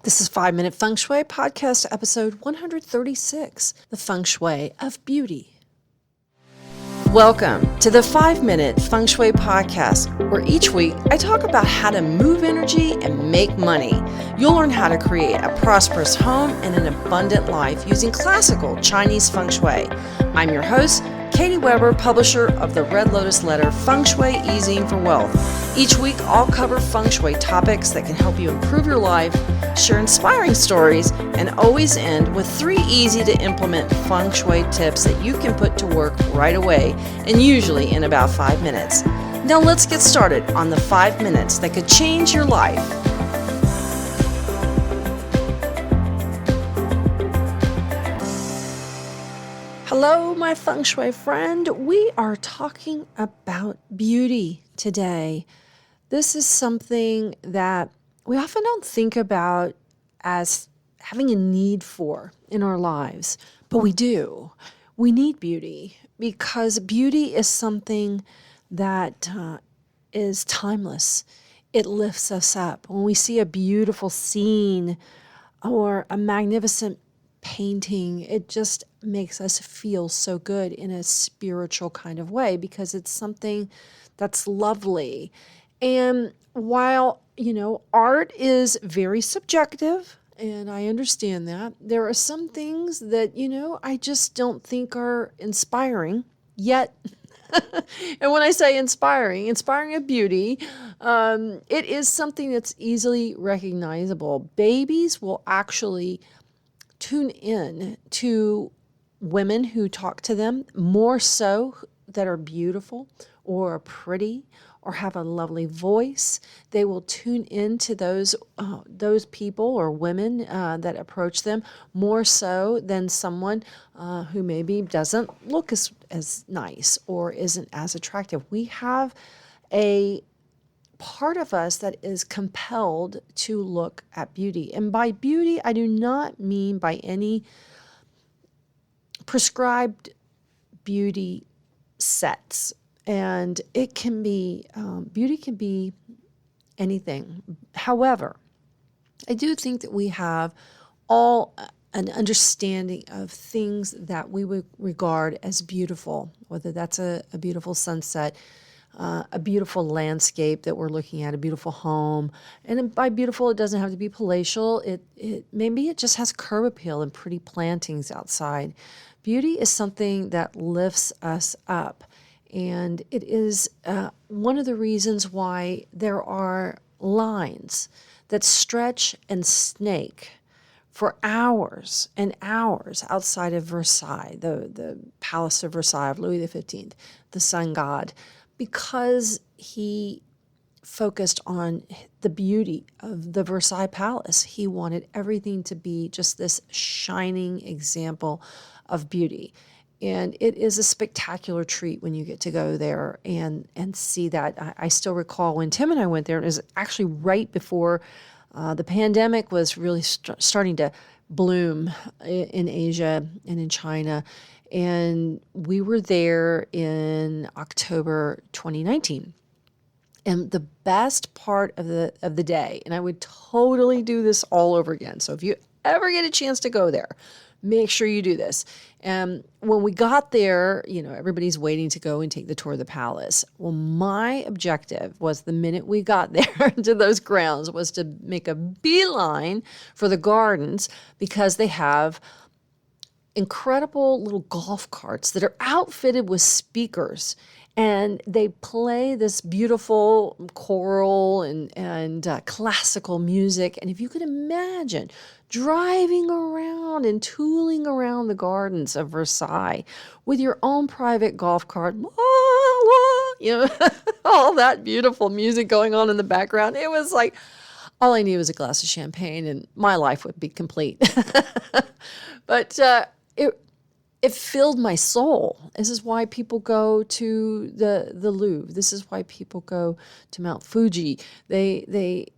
This is 5 Minute Feng Shui Podcast, episode 136, The Feng Shui of Beauty. Welcome to the 5 Minute Feng Shui Podcast, where each week I talk about how to move energy and make money. You'll learn how to create a prosperous home and an abundant life using classical Chinese Feng Shui. I'm your host, Katie Weber, publisher of the Red Lotus Letter, Feng Shui Easing for Wealth. Each week, I'll cover Feng Shui topics that can help you improve your life, share inspiring stories, and always end with 3 easy-to-implement Feng Shui tips that you can put to work right away, and usually in about 5 minutes. Now let's get started on the 5 minutes that could change your life. Hello, my Feng Shui friend. We are talking about beauty today. This is something that we often don't think about as having a need for in our lives, but we do. We need beauty because beauty is something that is timeless. It lifts us up. When we see a beautiful scene or a magnificent painting, it just makes us feel so good in a spiritual kind of way because it's something that's lovely. And while, art is very subjective, and I understand that, there are some things that, I just don't think are inspiring yet. And when I say inspiring of beauty, it is something that's easily recognizable. Babies will actually tune in to women who talk to them more so that are beautiful or pretty or have a lovely voice. They will tune into those people or women that approach them more so than someone who maybe doesn't look as nice or isn't as attractive. We have a part of us that is compelled to look at beauty. And by beauty, I do not mean by any prescribed beauty sets. And it can be, beauty can be anything. However, I do think that we have all an understanding of things that we would regard as beautiful, whether that's a beautiful sunset, a beautiful landscape that we're looking at, a beautiful home. And by beautiful, it doesn't have to be palatial. Maybe it just has curb appeal and pretty plantings outside. Beauty is something that lifts us up. And it is one of the reasons why there are lines that stretch and snake for hours and hours outside of Versailles, the Palace of Versailles of Louis XV, the sun god, because he focused on the beauty of the Versailles Palace. He wanted everything to be just this shining example of beauty. And it is a spectacular treat when you get to go there and see that. I still recall when Tim and I went there, it was actually right before the pandemic was really starting to bloom in Asia and in China. And we were there in October 2019. And the best part of the day, and I would totally do this all over again. So if you ever get a chance to go there, make sure you do this. And when we got there, everybody's waiting to go and take the tour of the palace. Well, my objective was the minute we got there to those grounds was to make a beeline for the gardens because they have incredible little golf carts that are outfitted with speakers. And they play this beautiful choral and classical music. And if you could imagine driving around and tooling around the gardens of Versailles with your own private golf cart, all that beautiful music going on in the background, it was like all I needed was a glass of champagne and my life would be complete. But it filled my soul. This is why people go to the Louvre. This is why people go to Mount Fuji. We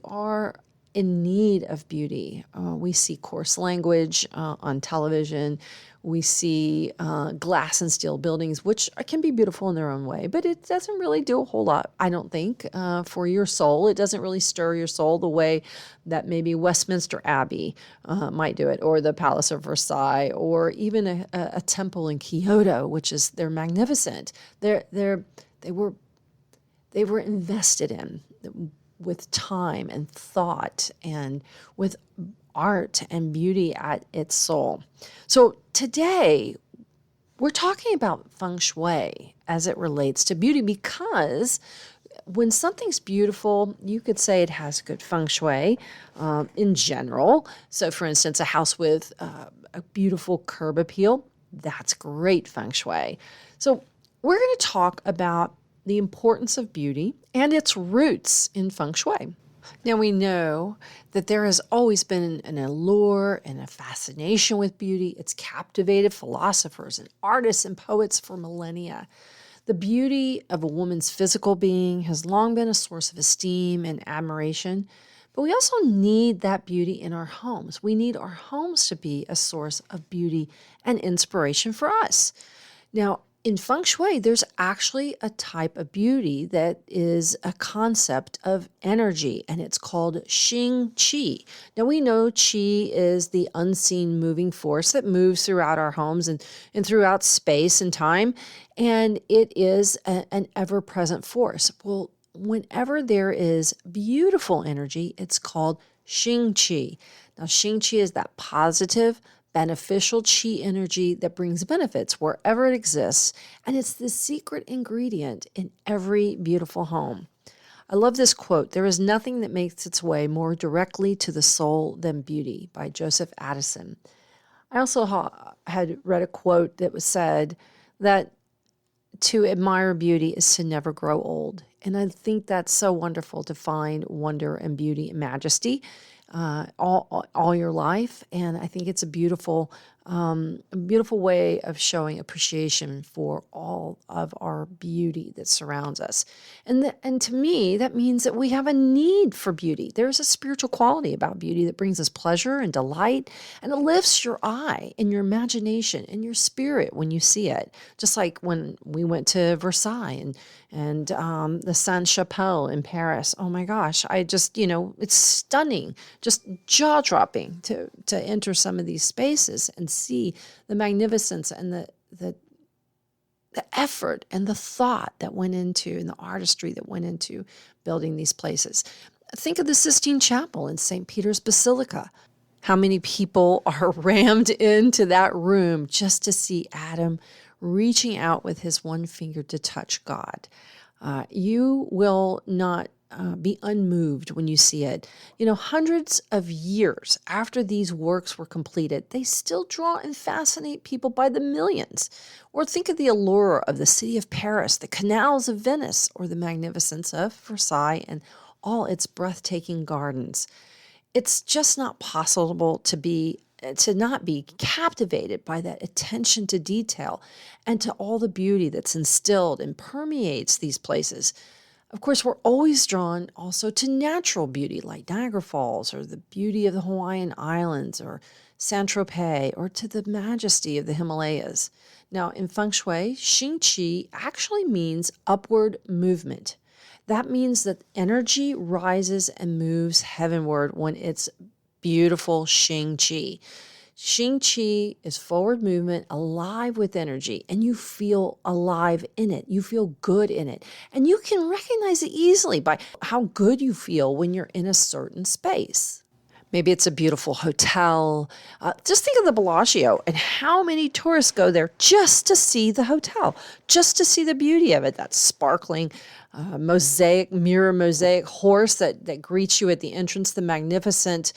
are in need of beauty. We see coarse language on television. We see glass and steel buildings, which can be beautiful in their own way, but it doesn't really do a whole lot, I don't think, for your soul. It doesn't really stir your soul the way that maybe Westminster Abbey might do it, or the Palace of Versailles, or even a temple in Kyoto, which they're magnificent. They were invested in with time and thought and with art and beauty at its soul. So today, we're talking about Feng Shui as it relates to beauty, because when something's beautiful, you could say it has good Feng Shui in general. So for instance, a house with a beautiful curb appeal, that's great Feng Shui. So we're going to talk about the importance of beauty and its roots in Feng Shui. Now, we know that there has always been an allure and a fascination with beauty. It's captivated philosophers and artists and poets for millennia. The beauty of a woman's physical being has long been a source of esteem and admiration, but we also need that beauty in our homes. We need our homes to be a source of beauty and inspiration for us. Now, in Feng Shui, there's actually a type of beauty that is a concept of energy, and it's called Sheng Qi. Now, we know Qi is the unseen moving force that moves throughout our homes and throughout space and time, and it is an ever-present force. Well, whenever there is beautiful energy, it's called Sheng Qi. Now, Sheng Qi is that positive, beneficial chi energy that brings benefits wherever it exists, and it's the secret ingredient in every beautiful home. I love this quote: "There is nothing that makes its way more directly to the soul than beauty," by Joseph Addison. I also had read a quote that was said that to admire beauty is to never grow old. And I think that's so wonderful, to find wonder and beauty and majesty all your life. And I think it's a beautiful way of showing appreciation for all of our beauty that surrounds us. And to me, that means that we have a need for beauty. There's a spiritual quality about beauty that brings us pleasure and delight, and it lifts your eye and your imagination and your spirit when you see it. Just like when we went to Versailles and the Sainte-Chapelle in Paris. Oh my gosh, I just, it's stunning, just jaw-dropping to enter some of these spaces and see the magnificence and the effort and the thought that went into, and the artistry that went into building these places. Think of the Sistine Chapel in St. Peter's Basilica. How many people are rammed into that room just to see Adam reaching out with his one finger to touch God? You will not be unmoved when you see it. Hundreds of years after these works were completed, they still draw and fascinate people by the millions. Or think of the allure of the city of Paris, the canals of Venice, or the magnificence of Versailles and all its breathtaking gardens. It's just not possible to not be captivated by that attention to detail and to all the beauty that's instilled and permeates these places. Of course, we're always drawn also to natural beauty like Niagara Falls, or the beauty of the Hawaiian Islands, or Saint-Tropez, or to the majesty of the Himalayas. Now, in Feng Shui, Sheng Qi actually means upward movement. That means that energy rises and moves heavenward when it's beautiful Sheng Qi. Sheng Qi is forward movement, alive with energy, and you feel alive in it. You feel good in it. And you can recognize it easily by how good you feel when you're in a certain space. Maybe it's a beautiful hotel. Just think of the Bellagio and how many tourists go there just to see the hotel, just to see the beauty of it, that sparkling mirror mosaic horse that greets you at the entrance, the magnificent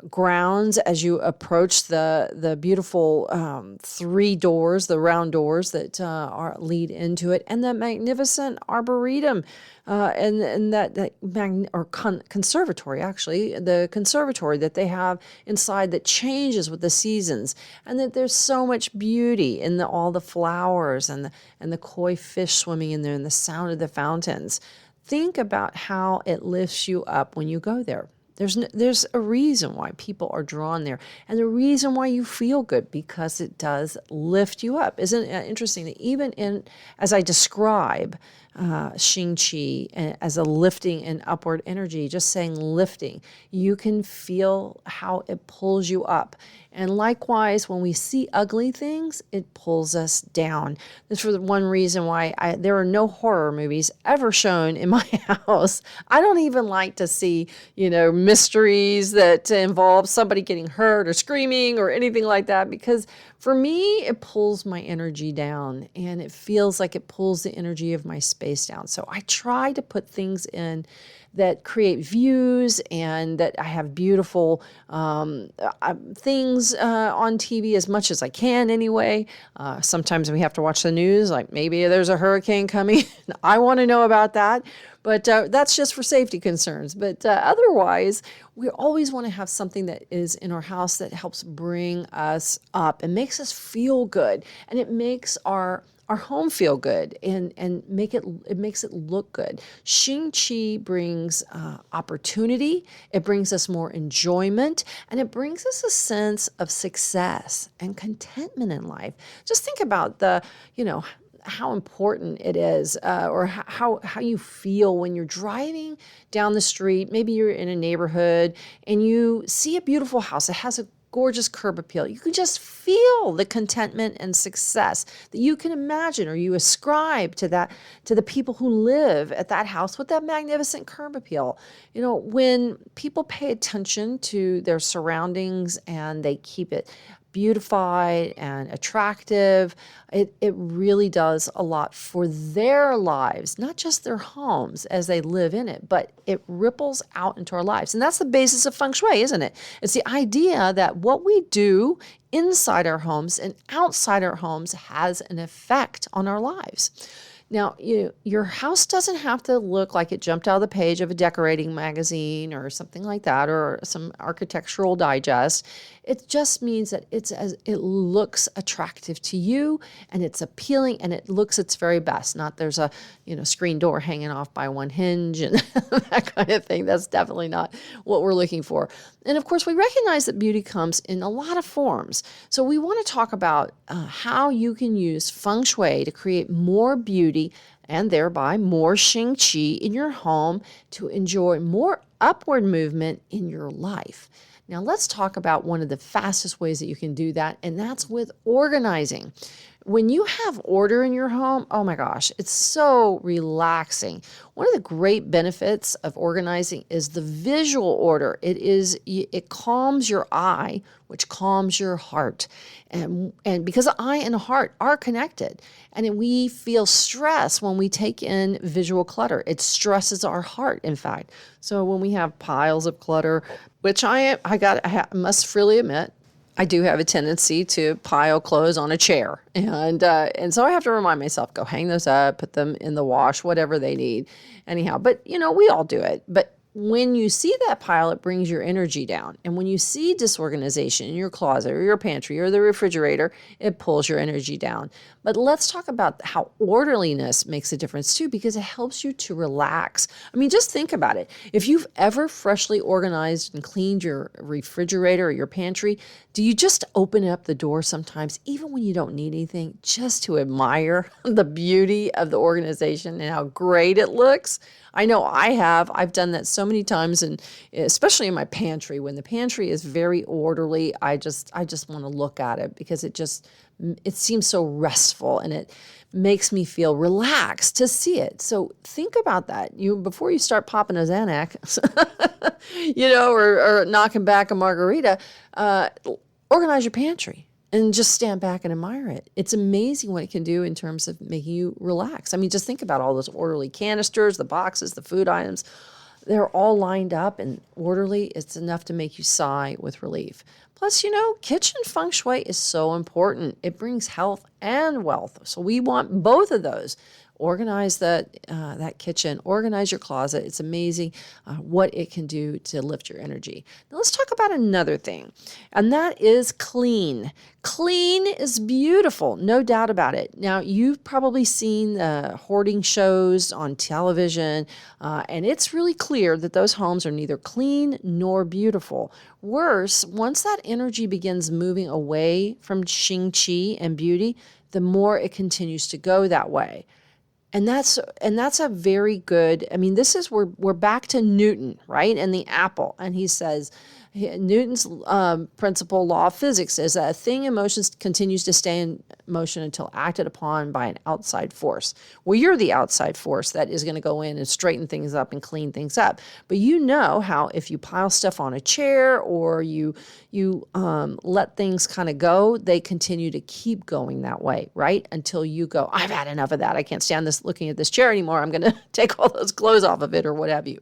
grounds as you approach the beautiful three doors, the round doors that lead into it, and the magnificent arboretum and conservatory, actually, the conservatory that they have inside that changes with the seasons, and that there's so much beauty in all the flowers and the koi fish swimming in there and the sound of the fountains. Think about how it lifts you up when you go there. There's a reason why people are drawn there, and the reason why you feel good, because it does lift you up. Isn't it interesting that even as I describe Sheng Chi as a lifting and upward energy, just saying lifting, you can feel how it pulls you up. And likewise, when we see ugly things, it pulls us down. That's for the one reason why there are no horror movies ever shown in my house. I don't even like to see, mysteries that involve somebody getting hurt or screaming or anything like that, because for me, it pulls my energy down, and it feels like it pulls the energy of my space down. So I try to put things in that create views and that I have beautiful things on TV as much as I can anyway. Sometimes we have to watch the news, like maybe there's a hurricane coming. I want to know about that. But that's just for safety concerns. But otherwise, we always want to have something that is in our house that helps bring us up and makes us feel good. And it makes our home feel good and it makes it look good. Sheng Chi brings opportunity, it brings us more enjoyment, and it brings us a sense of success and contentment in life. Just think about how important it is, or how you feel when you're driving down the street. Maybe you're in a neighborhood and you see a beautiful house. It has a gorgeous curb appeal. You can just feel the contentment and success that you can imagine, or you ascribe to the people who live at that house with that magnificent curb appeal. When people pay attention to their surroundings and they keep it beautified and attractive, it really does a lot for their lives, not just their homes as they live in it, but it ripples out into our lives. And that's the basis of Feng Shui, isn't it? It's the idea that what we do inside our homes and outside our homes has an effect on our lives. Now, your house doesn't have to look like it jumped out of the page of a decorating magazine or something like that, or some architectural digest. It just means that it looks attractive to you, and it's appealing, and it looks its very best. Not there's a screen door hanging off by one hinge and that kind of thing. That's definitely not what we're looking for. And of course, we recognize that beauty comes in a lot of forms. So we want to talk about how you can use Feng Shui to create more beauty and thereby more Sheng Chi in your home to enjoy more upward movement in your life. Now, let's talk about one of the fastest ways that you can do that, and that's with organizing. When you have order in your home, oh my gosh, it's so relaxing. One of the great benefits of organizing is the visual order. It calms your eye, which calms your heart. And because the eye and the heart are connected, and we feel stress when we take in visual clutter. It stresses our heart, in fact. So when we have piles of clutter, which I must freely admit, I do have a tendency to pile clothes on a chair. And so I have to remind myself, go hang those up, put them in the wash, whatever they need. Anyhow, but we all do it. But when you see that pile, it brings your energy down. And when you see disorganization in your closet or your pantry or the refrigerator, it pulls your energy down. But let's talk about how orderliness makes a difference too, because it helps you to relax. I mean, just think about it. If you've ever freshly organized and cleaned your refrigerator or your pantry, do you just open up the door sometimes, even when you don't need anything, just to admire the beauty of the organization and how great it looks? I know I have. I've done that so many times, and especially in my pantry. When the pantry is very orderly, I just want to look at it because it seems so restful, and it makes me feel relaxed to see it. So think about that. Before you start popping a Xanax, or knocking back a margarita, organize your pantry and just stand back and admire it. It's amazing what it can do in terms of making you relax. I mean, just think about all those orderly canisters, the boxes, the food items. They're all lined up and orderly. It's enough to make you sigh with relief. Plus, kitchen feng shui is so important. It brings health and wealth. So we want both of those. organize that kitchen, organize your closet. It's amazing what it can do to lift your energy. Now let's talk about another thing, and that is clean. Clean is beautiful, no doubt about it. Now, you've probably seen the hoarding shows on television, and it's really clear that those homes are neither clean nor beautiful. Worse, once that energy begins moving away from Sheng Qi and beauty, the more it continues to go that way. And that's a very good, I mean, this is, we're back to Newton, right? And the apple. And he says, Newton's principle, law of physics, is that a thing in motion continues to stay in motion until acted upon by an outside force. Well, you're the outside force that is going to go in and straighten things up and clean things up. But you know how if you pile stuff on a chair or you let things kind of go, they continue to keep going that way, right? Until you go, I've had enough of that. I can't stand this looking at this chair anymore. I'm going to take all those clothes off of it or what have you.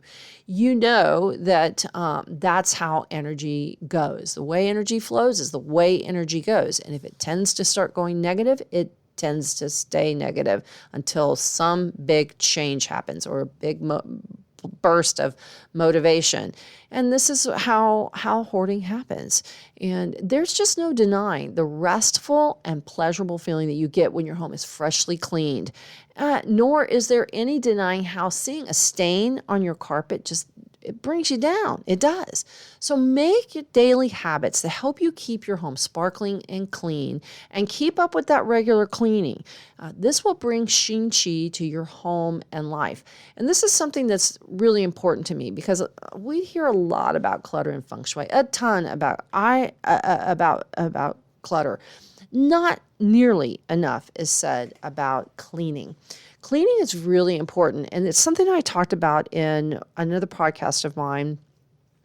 You know that that's how energy goes. The way energy flows is the way energy goes. And if it tends to start going negative, it tends to stay negative until some big change happens or a big burst of motivation. And this is how hoarding happens. And there's just no denying the restful and pleasurable feeling that you get when your home is freshly cleaned. Nor is there any denying how seeing a stain on your carpet it brings you down. It does. So make your daily habits to help you keep your home sparkling and clean and keep up with that regular cleaning. This will bring Sheng Qi to your home and life. And this is something that's really important to me because we hear a lot about clutter and Feng Shui, a ton about clutter. Not nearly enough is said about cleaning. Cleaning is really important, and it's something I talked about in another podcast of mine.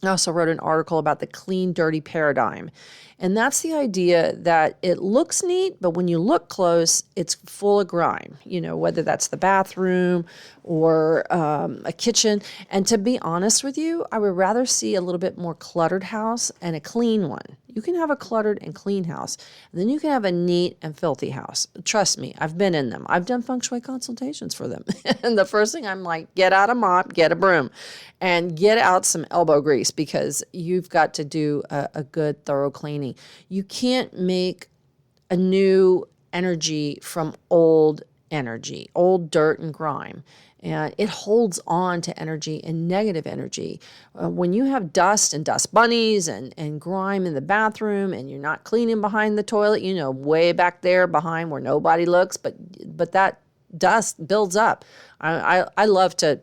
I also wrote an article about the clean, dirty paradigm. And that's the idea that it looks neat, but when you look close, it's full of grime, whether that's the bathroom or a kitchen. And to be honest with you, I would rather see a little bit more cluttered house and a clean one. You can have a cluttered and clean house, and then you can have a neat and filthy house. Trust me, I've been in them. I've done Feng Shui consultations for them. And the first thing I'm like, get out a mop, get a broom, and get out some elbow grease because you've got to do a good, thorough cleaning. You can't make a new energy from old energy, old dirt and grime. And it holds on to energy and negative energy. When you have dust and dust bunnies and grime in the bathroom and you're not cleaning behind the toilet, way back there behind where nobody looks, but that dust builds up. I love to...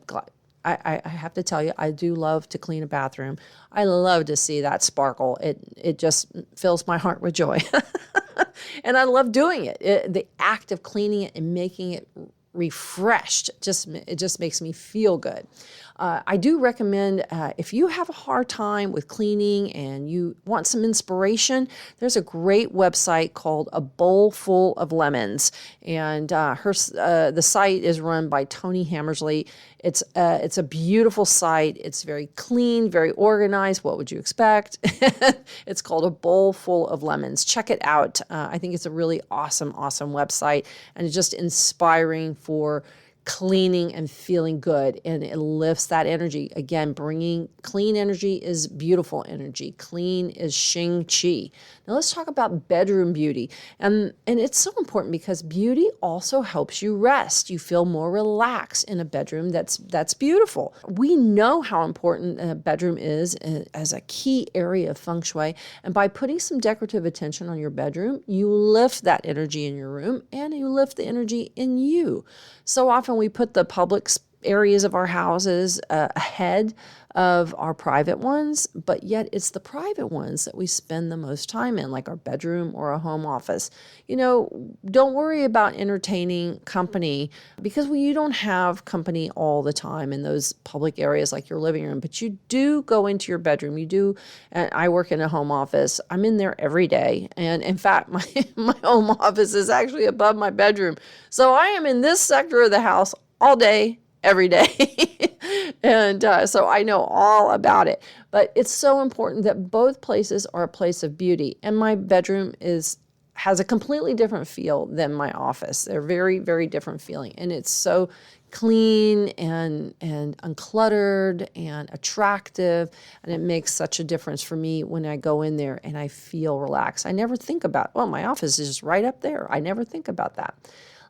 I have to tell you, I do love to clean a bathroom. I love to see that sparkle. It just fills my heart with joy. And I love doing it. The act of cleaning it and making it refreshed, it just makes me feel good. I do recommend if you have a hard time with cleaning and you want some inspiration, there's a great website called A Bowl Full of Lemons, and the site is run by Tony Hammersley. It's a beautiful site. It's very clean, very organized. What would you expect? It's called A Bowl Full of Lemons. Check it out. I think it's a really awesome website, and it's just inspiring for cleaning and feeling good, and it lifts that energy. Again, bringing clean energy is beautiful energy. Clean is Sheng Qi. Now let's talk about bedroom beauty. And it's so important because beauty also helps you rest. You feel more relaxed in a bedroom that's beautiful. We know how important a bedroom is as a key area of Feng Shui. And by putting some decorative attention on your bedroom, you lift that energy in your room and you lift the energy in you. So often we put the public areas of our houses ahead of our private ones, but yet it's the private ones that we spend the most time in, like our bedroom or a home office. Don't worry about entertaining company because you don't have company all the time in those public areas like your living room, but you do go into your bedroom. You do, and I work in a home office. I'm in there every day. And in fact, my home office is actually above my bedroom. So I am in this sector of the house all day, every day. And so I know all about it. But it's so important that both places are a place of beauty. And my bedroom has a completely different feel than my office. They're very, very different feeling. And it's so clean and uncluttered and attractive. And it makes such a difference for me when I go in there and I feel relaxed. I never think about, well, my office is just right up there. I never think about that.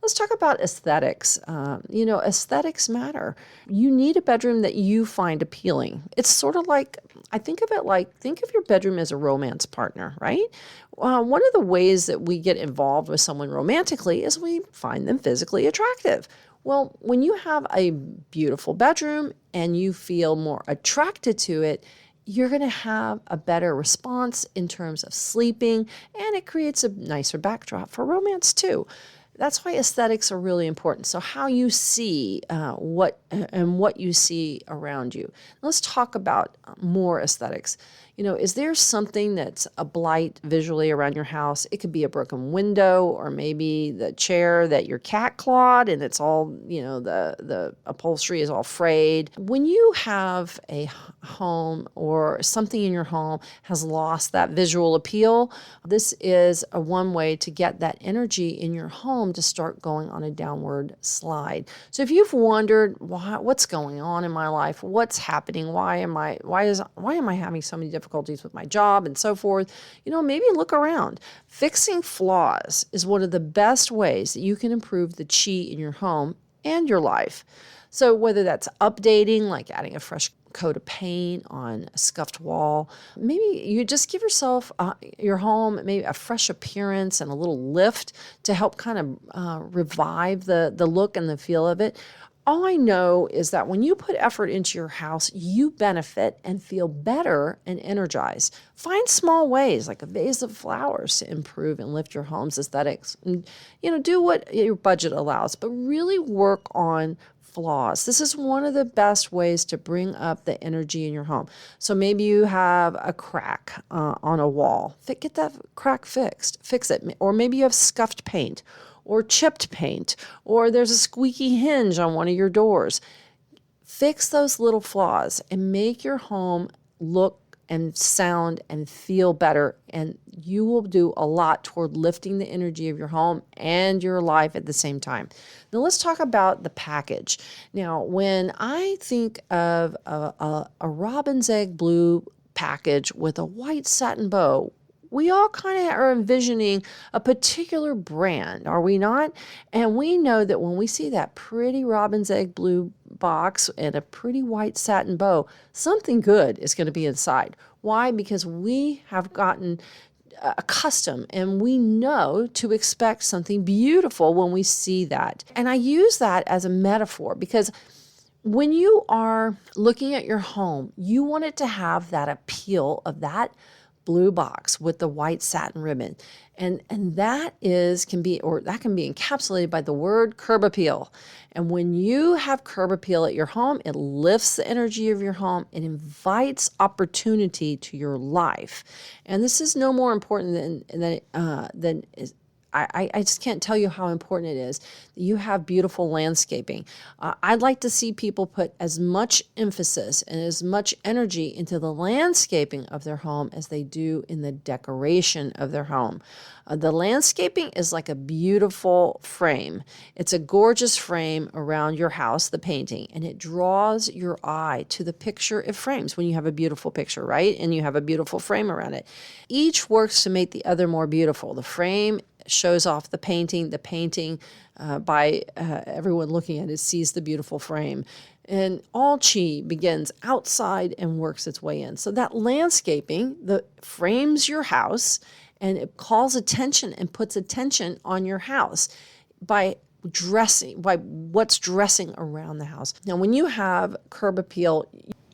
Let's talk about aesthetics. Aesthetics matter. You need a bedroom that you find appealing. It's sort of like, I think of it like, think of your bedroom as a romance partner, right? One of the ways that we get involved with someone romantically is we find them physically attractive. Well, when you have a beautiful bedroom and you feel more attracted to it, you're going to have a better response in terms of sleeping, and it creates a nicer backdrop for romance too. That's why aesthetics are really important. So how you see what you see around you. Let's talk about more aesthetics. Is there something that's a blight visually around your house? It could be a broken window, or maybe the chair that your cat clawed and it's all, the upholstery is all frayed. When you have a home or something in your home has lost that visual appeal, this is one way to get that energy in your home to start going on a downward slide. So if you've wondered what's going on in my life, what's happening, why am I having so many difficulties with my job and so forth, maybe look around. Fixing flaws is one of the best ways that you can improve the chi in your home and your life. So whether that's updating, like adding a fresh coat of paint on a scuffed wall, maybe you just give yourself your home maybe a fresh appearance and a little lift to help kind of revive the look and the feel of it. All I know is that when you put effort into your house, you benefit and feel better and energized. Find small ways, like a vase of flowers, to improve and lift your home's aesthetics. And, do what your budget allows, but really work on flaws. This is one of the best ways to bring up the energy in your home. So maybe you have a crack on a wall. Get that crack fixed. Fix it. Or maybe you have scuffed paint, or chipped paint, or there's a squeaky hinge on one of your doors. Fix those little flaws and make your home look and sound and feel better, and you will do a lot toward lifting the energy of your home and your life at the same time. Now let's talk about the package. Now, when I think of a robin's egg blue package with a white satin bow, we all kind of are envisioning a particular brand, are we not? And we know that when we see that pretty robin's egg blue box and a pretty white satin bow, something good is going to be inside. Why? Because we have gotten accustomed and we know to expect something beautiful when we see that. And I use that as a metaphor because when you are looking at your home, you want it to have that appeal of that blue box with the white satin ribbon. And that can be encapsulated by the word curb appeal. And when you have curb appeal at your home, it lifts the energy of your home. It invites opportunity to your life. And this is no more important than I just can't tell you how important it is that you have beautiful landscaping. I'd like to see people put as much emphasis and as much energy into the landscaping of their home as they do in the decoration of their home. The landscaping is like a beautiful frame. It's a gorgeous frame around your house, the painting, and it draws your eye to the picture it frames when you have a beautiful picture, right? And you have a beautiful frame around it. Each works to make the other more beautiful. The frame shows off the painting. The painting, by everyone looking at it, sees the beautiful frame. And all chi begins outside and works its way in. So that landscaping that frames your house, and it calls attention and puts attention on your house by what's dressing around the house. Now, when you have curb appeal,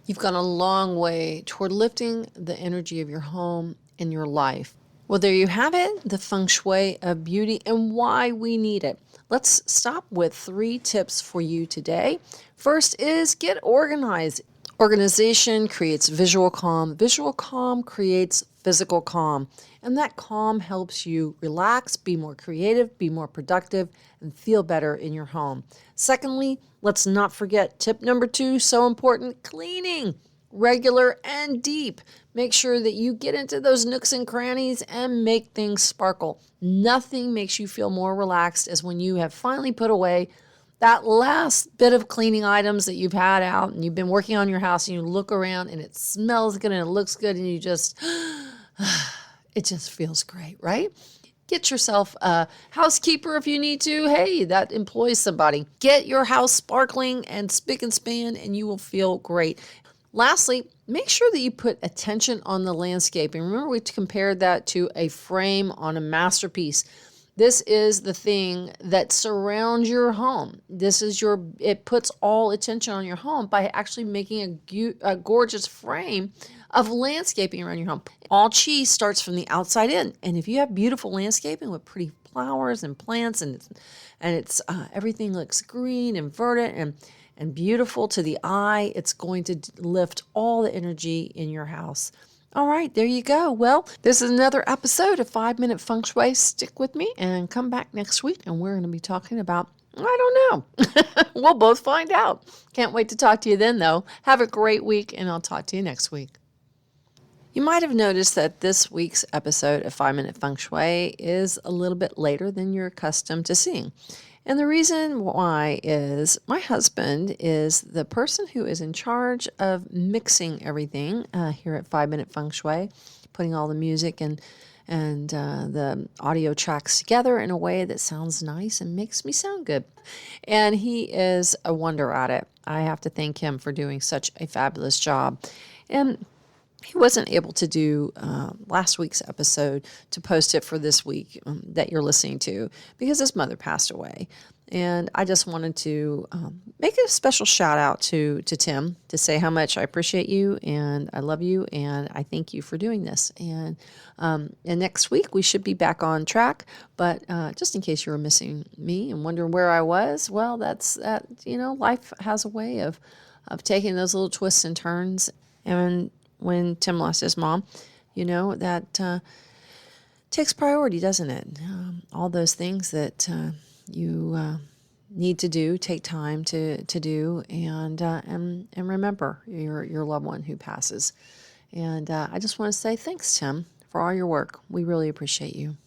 you've gone a long way toward lifting the energy of your home and your life. Well, there you have it, the Feng Shui of beauty and why we need it. Let's stop with 3 tips for you today. First is get organized. Organization creates visual calm. Visual calm creates physical calm. And that calm helps you relax, be more creative, be more productive, and feel better in your home. Secondly, let's not forget tip number 2, so important, cleaning. regular, and deep. Make sure that you get into those nooks and crannies and make things sparkle. Nothing makes you feel more relaxed as when you have finally put away that last bit of cleaning items that you've had out and you've been working on your house, and you look around and it smells good and it looks good and you just, it just feels great, right? Get yourself a housekeeper if you need to. Hey, that employs somebody. Get your house sparkling and spick and span and you will feel great. Lastly, make sure that you put attention on the landscaping. Remember, we compared that to a frame on a masterpiece. This is the thing that surrounds your home. It puts all attention on your home by actually making a gorgeous frame of landscaping around your home. All chi starts from the outside in. And if you have beautiful landscaping with pretty flowers and plants and it's everything looks green and verdant and beautiful to the eye, it's going to lift all the energy in your house. All right, there you go. Well, this is another episode of 5-Minute Feng Shui. Stick with me and come back next week, and we're going to be talking about, I don't know. We'll both find out. Can't wait to talk to you then, though. Have a great week, and I'll talk to you next week. You might have noticed that this week's episode of 5-Minute Feng Shui is a little bit later than you're accustomed to seeing. And the reason why is my husband is the person who is in charge of mixing everything here at 5-Minute Feng Shui, putting all the music and the audio tracks together in a way that sounds nice and makes me sound good. And he is a wonder at it. I have to thank him for doing such a fabulous job. And he wasn't able to do last week's episode to post it for this week that you're listening to because his mother passed away. And I just wanted to make a special shout out to Tim to say how much I appreciate you and I love you and I thank you for doing this. And next week we should be back on track. But just in case you were missing me and wondering where I was, well, that's life has a way of taking those little twists and turns. And when Tim lost his mom, that takes priority, doesn't it? All those things that you need to do take time to do, and remember your loved one who passes. And I just want to say thanks, Tim, for all your work. We really appreciate you.